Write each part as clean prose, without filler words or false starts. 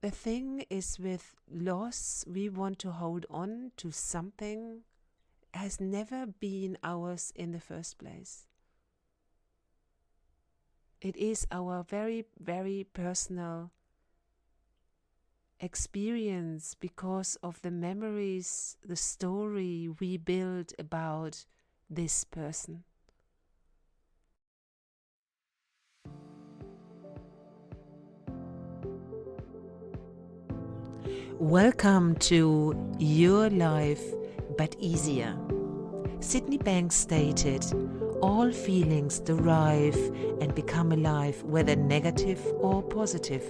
The thing is, with loss, we want to hold on to something has never been ours in the first place. It is our very, very personal experience because of the memories, the story we build about this person. Welcome to Your Life But Easier. Sydney Banks stated, all feelings derive and become alive, whether negative or positive,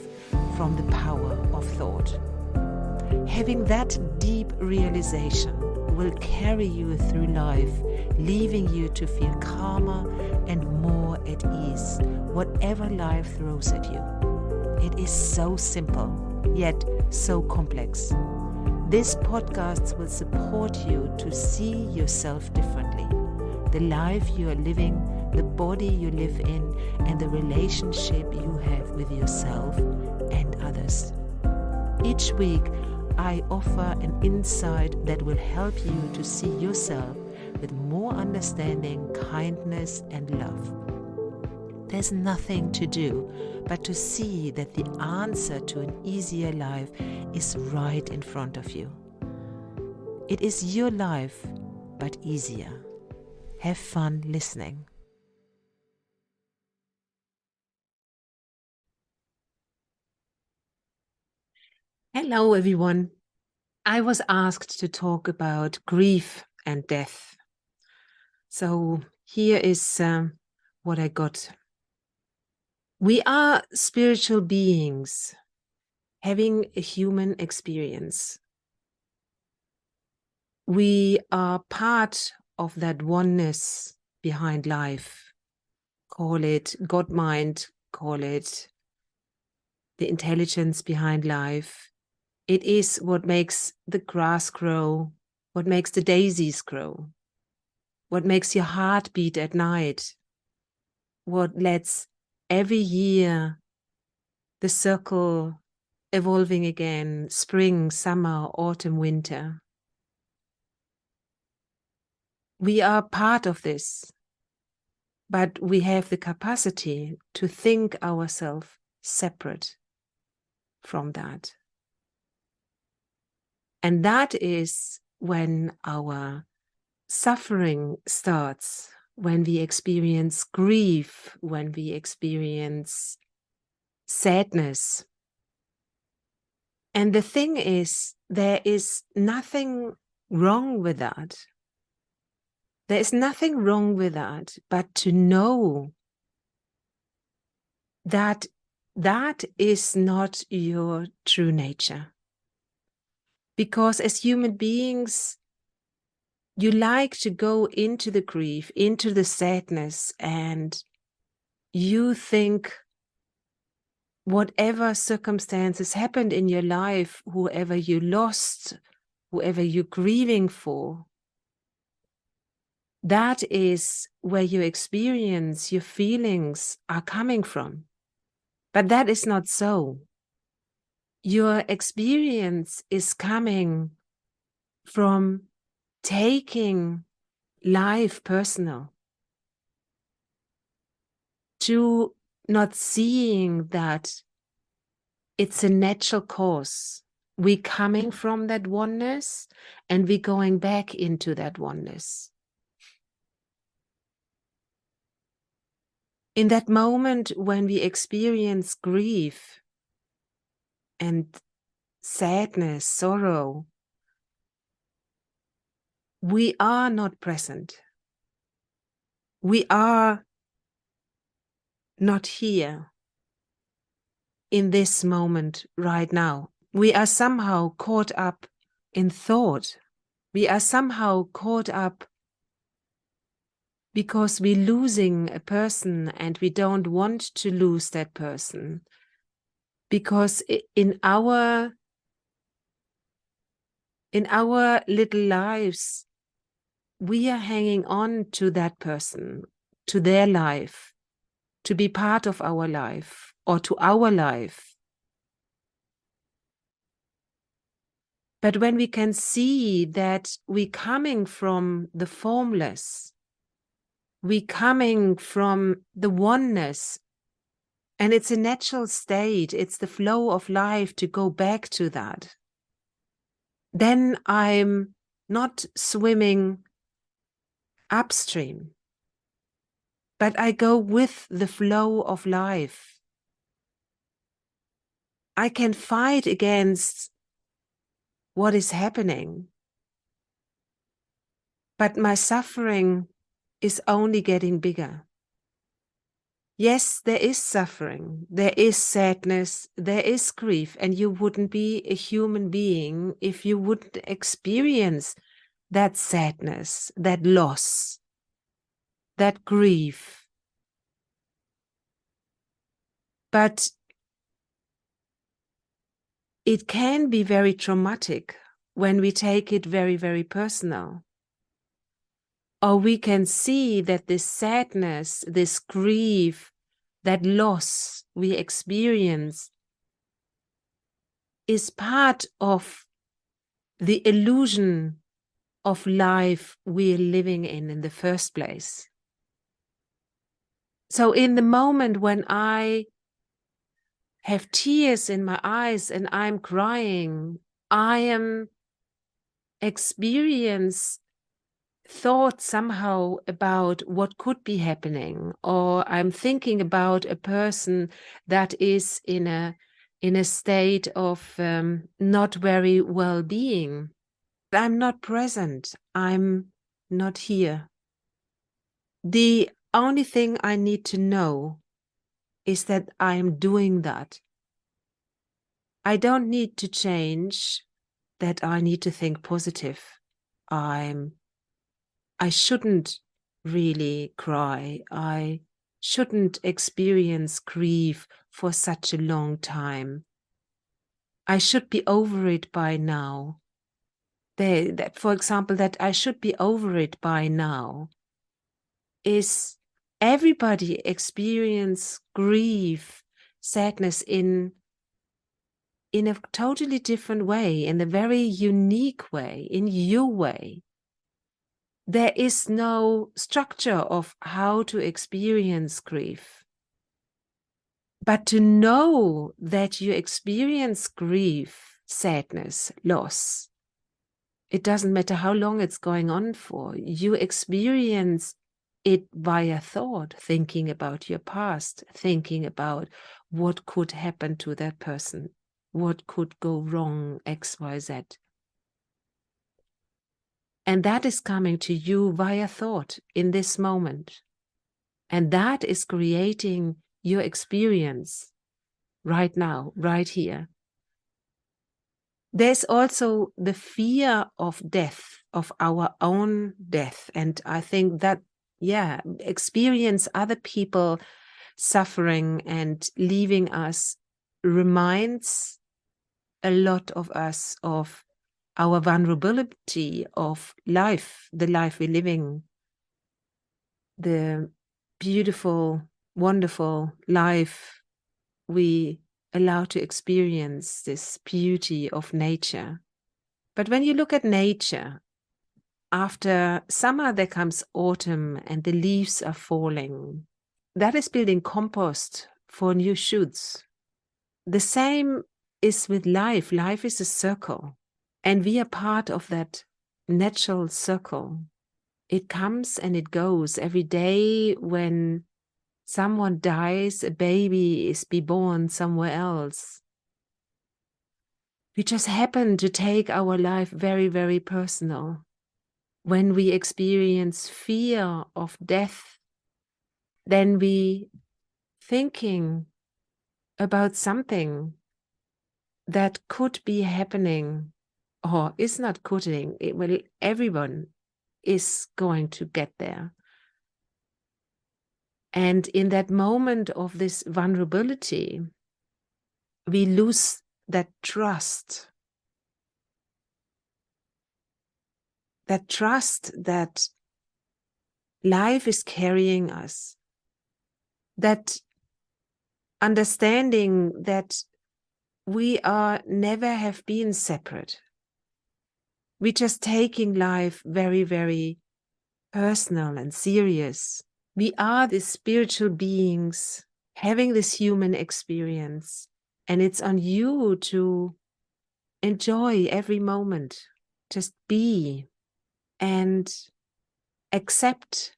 from the power of thought. Having that deep realization will carry you through life, leaving you to feel calmer and more at ease, whatever life throws at you. It is so simple, yet so complex. This podcast will support you to see yourself differently, the life you are living, the body you live in, and the relationship you have with yourself and others. Each week, I offer an insight that will help you to see yourself with more understanding, kindness, and love. There's nothing to do but to see that the answer to an easier life is right in front of you. It is your life, but easier. Have fun listening. Hello, everyone. I was asked to talk about grief and death. So here is what I got. We are spiritual beings having a human experience. We are part of that oneness behind life. Call it God mind, call it the intelligence behind life. It is what makes the grass grow, what makes the daisies grow, what makes your heart beat at night, what lets every year the circle evolving again, spring, summer, autumn, winter. We are part of this, but we have the capacity to think ourselves separate from that. And that is when our suffering starts, when we experience grief, when we experience sadness. And the thing is, there is nothing wrong with that. There is nothing wrong with that, but to know that that is not your true nature. Because as human beings, you like to go into the grief, into the sadness, and you think whatever circumstances happened in your life, whoever you lost, whoever you're grieving for, that is where your experience, your feelings are coming from. But that is not so. Your experience is coming from taking life personal, to not seeing that it's a natural course. We coming from that oneness and we going back into that oneness. In that moment when we experience grief and sadness, sorrow, we are not present. We are not here in this moment right now. We are somehow caught up in thought. We are somehow caught up because we're losing a person and we don't want to lose that person. Because in our little lives, we are hanging on to that person, to their life, to be part of our life or to our life. But when we can see that we coming from the formless, we coming from the oneness, and it's a natural state, it's the flow of life to go back to that, then I'm not swimming upstream, but I go with the flow of life. I can fight against what is happening, but my suffering is only getting bigger. Yes, there is suffering, there is sadness, there is grief, and you wouldn't be a human being if you wouldn't experience that sadness, that loss, that grief. But it can be very traumatic when we take it very, very personal. Or we can see that this sadness, this grief, that loss we experience is part of the illusion of life we're living in the first place. So in the moment when I have tears in my eyes and I'm crying, I am experience thought somehow about what could be happening, or I'm thinking about a person that is in a state of not very well-being. I'm not present. I'm not here. The only thing I need to know is that I'm doing that. I don't need to change that. I need to think positive. I shouldn't really cry. I shouldn't experience grief for such a long time. I should be over it by now. For example, that I should be over it by now is everybody experience grief, sadness in a totally different way, in a very unique way, in your way. There is no structure of how to experience grief. But to know that you experience grief, sadness, loss, it doesn't matter how long it's going on for, you experience it via thought, thinking about your past, thinking about what could happen to that person, what could go wrong, X, Y, Z. And that is coming to you via thought in this moment. And that is creating your experience right now, right here. There's also the fear of death, of our own death. And I think that, yeah, experience other people suffering and leaving us reminds a lot of us of our vulnerability of life, the life we're living, the beautiful, wonderful life we allow to experience, this beauty of nature. But when you look at nature, after summer there comes autumn and the leaves are falling. That is building compost for new shoots. The same is with life. Life is a circle, and we are part of that natural circle. It comes and it goes. Every day when someone dies, a baby is born somewhere else. We just happen to take our life very, very personal. When we experience fear of death, then we thinking about something that could be happening or is not coulding. Everyone is going to get there. And in that moment of this vulnerability, we lose that trust. That trust that life is carrying us. That understanding that we are never have been separate. We're just taking life very, very personal and serious. We are these spiritual beings having this human experience, and it's on you to enjoy every moment. Just be and accept.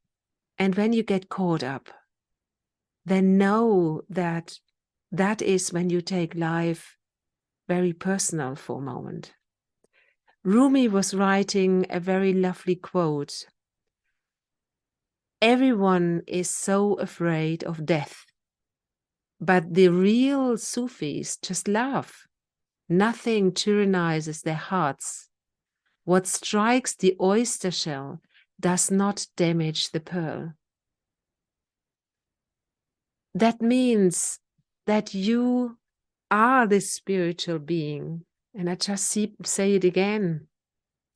And when you get caught up, then know that that is when you take life very personal for a moment. Rumi was writing a very lovely quote. Everyone is so afraid of death, but the real Sufis just laugh. Nothing tyrannizes their hearts. What strikes the oyster shell does not damage the pearl. That means that you are this spiritual being. And I just say it again.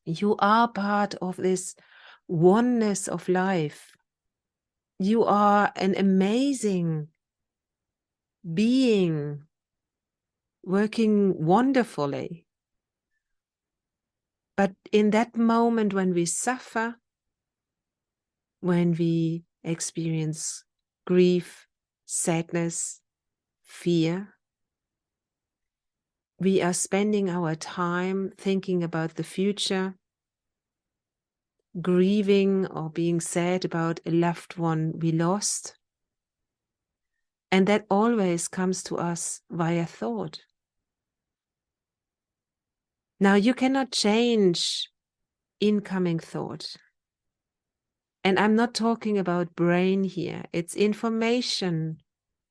You are part of this oneness of life. You are an amazing being working wonderfully. But in that moment when we suffer, when we experience grief, sadness, fear, we are spending our time thinking about the future, grieving or being sad about a loved one we lost. And that always comes to us via thought. Now, you cannot change incoming thought. And I'm not talking about brain here. It's information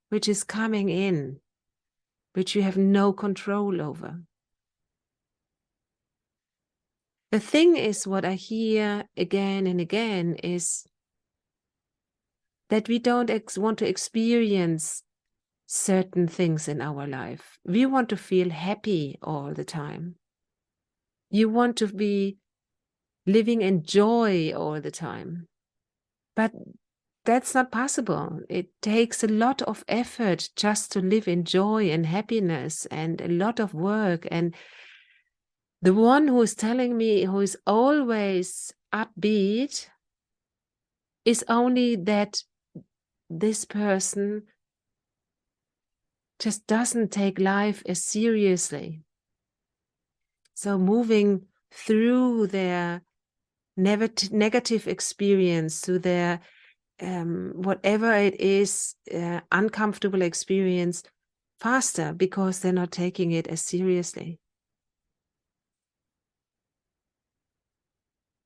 which is coming in, which you have no control over. The thing is, what I hear again and again is that we don't want to experience certain things in our life. We want to feel happy all the time. You want to be living in joy all the time. But that's not possible. It takes a lot of effort just to live in joy and happiness, and a lot of work. And the one who is telling me, who is always upbeat, is only that this person just doesn't take life as seriously. So moving through their negative experience, through their whatever it is, uncomfortable experience, faster, because they're not taking it as seriously.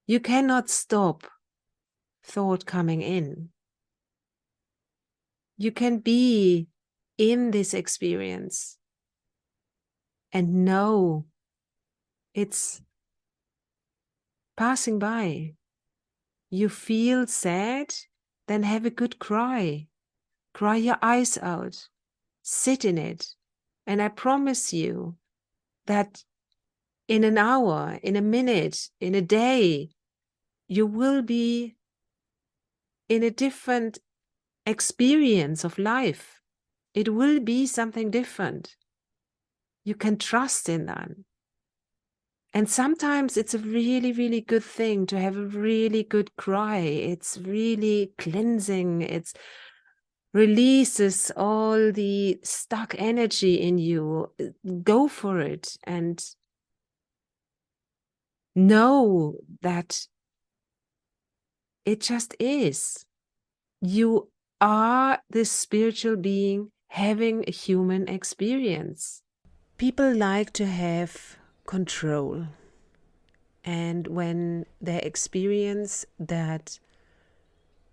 You cannot stop thought coming in. You can be in this experience and know it's passing by. You feel sad, then have a good cry. Cry your eyes out. Sit in it. And I promise you that in an hour, in a minute, in a day, you will be in a different experience of life. It will be something different. You can trust in that. And sometimes it's a really, really good thing to have a really good cry. It's really cleansing. It releases all the stuck energy in you. Go for it and know that it just is. You are this spiritual being having a human experience. People like to have control. And when they experience that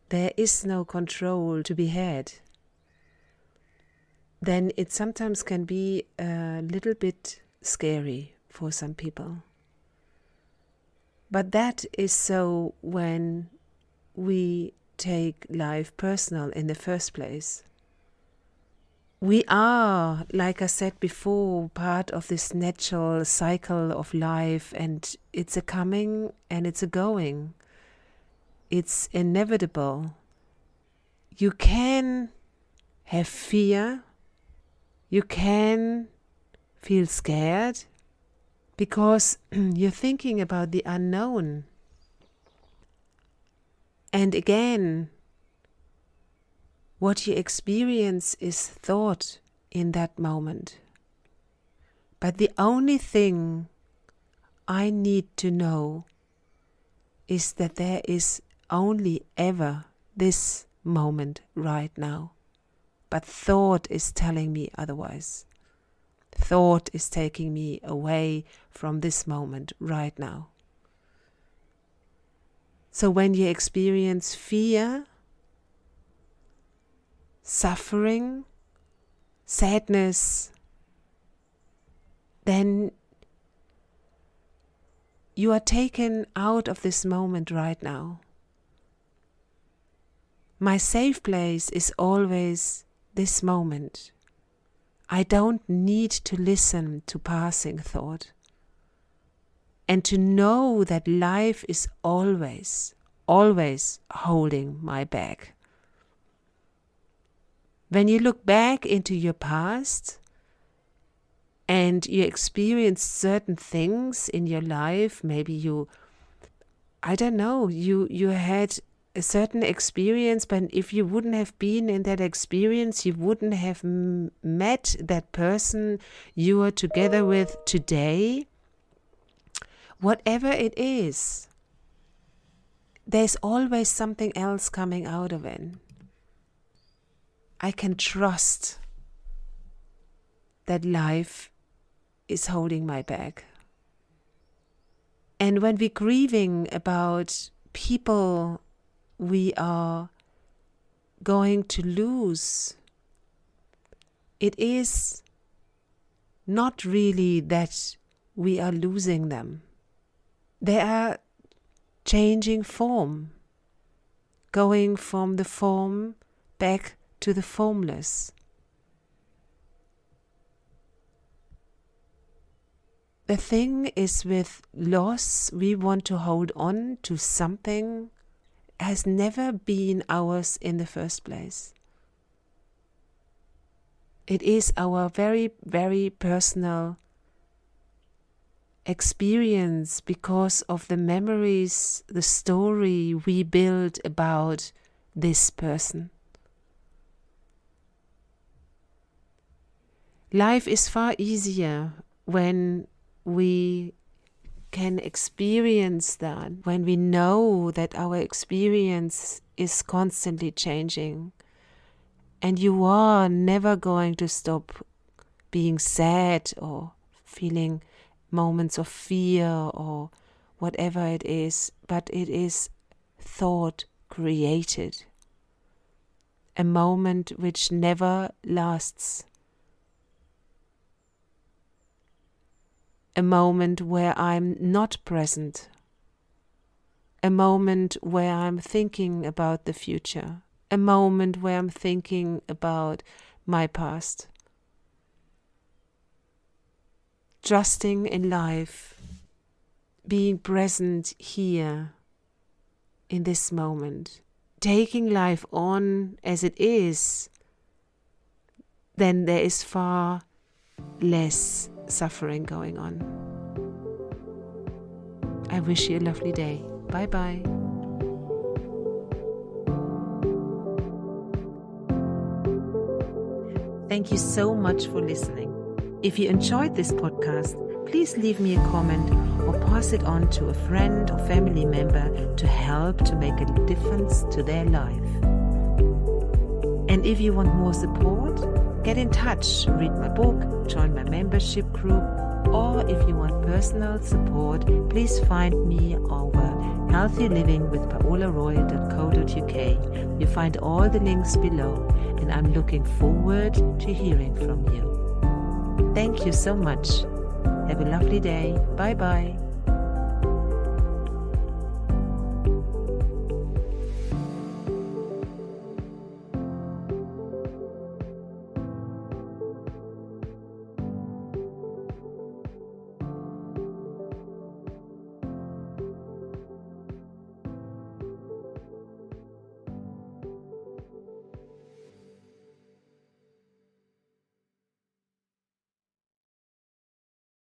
there is no control to be had, then it sometimes can be a little bit scary for some people. But that is so when we take life personal in the first place. We are, like I said before, part of this natural cycle of life, and it's a coming and it's a going. It's inevitable. You can have fear. You can feel scared. because you're thinking about the unknown. And again, what you experience is thought in that moment. But the only thing I need to know is that there is only ever this moment right now. But thought is telling me otherwise. Thought is taking me away from this moment right now. So when you experience fear, suffering, sadness, then you are taken out of this moment right now. My safe place is always this moment. I don't need to listen to passing thought. And to know that life is always holding my back. When you look back into your past and you experience certain things in your life, maybe you had a certain experience, but if you wouldn't have been in that experience, you wouldn't have met that person you are together with today. Whatever it is, there's always something else coming out of it. I can trust that life is holding my back. And when we're grieving about people we are going to lose, it is not really that we are losing them. They are changing form, going from the form back to the formless. The thing is, with loss, we want to hold on to something has never been ours in the first place. It is our very, very personal experience because of the memories, the story we build about this person. Life is far easier when we can experience that, when we know that our experience is constantly changing and you are never going to stop being sad or feeling moments of fear or whatever it is, but it is thought created, a moment which never lasts. A moment where I'm not present. A moment where I'm thinking about the future. A moment where I'm thinking about my past. Trusting in life, being present here in this moment, taking life on as it is, then there is far less suffering going on. I wish you a lovely day. Bye bye. Thank you so much for listening. If you enjoyed this podcast, please leave me a comment or pass it on to a friend or family member to help to make a difference to their life. And if you want more support, get in touch, read my book, join my membership group, or if you want personal support, please find me over healthylivingwithpaolaroy.co.uk. You find all the links below, and I'm looking forward to hearing from you. Thank you so much. Have a lovely day. Bye bye.